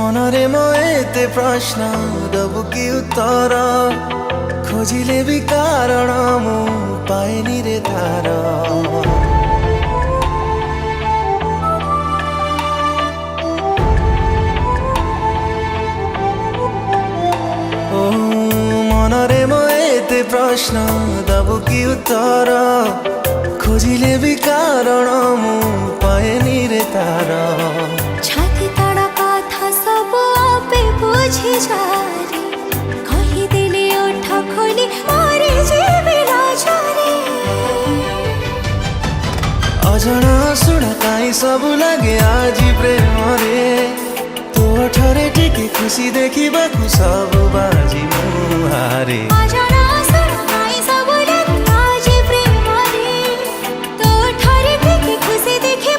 मनरे मो एते प्रश्न दबु कि उत्तर खोजिले भी कारण मु पाएनी रे तार। ओ मनरे मो एते प्रश्न दबु कि उत्तर खोजिले भी कारण मु पाएनी रे तार। छाती तड़ा कथा सब आपे बुझी जारे कही दिले ओठ खोली मारे जीवी लाजारे। अजଣା सुना काई सब लगे आज प्रेम रे तो ठरे टिके खुशी देखिबा सब बाजी मुहारे।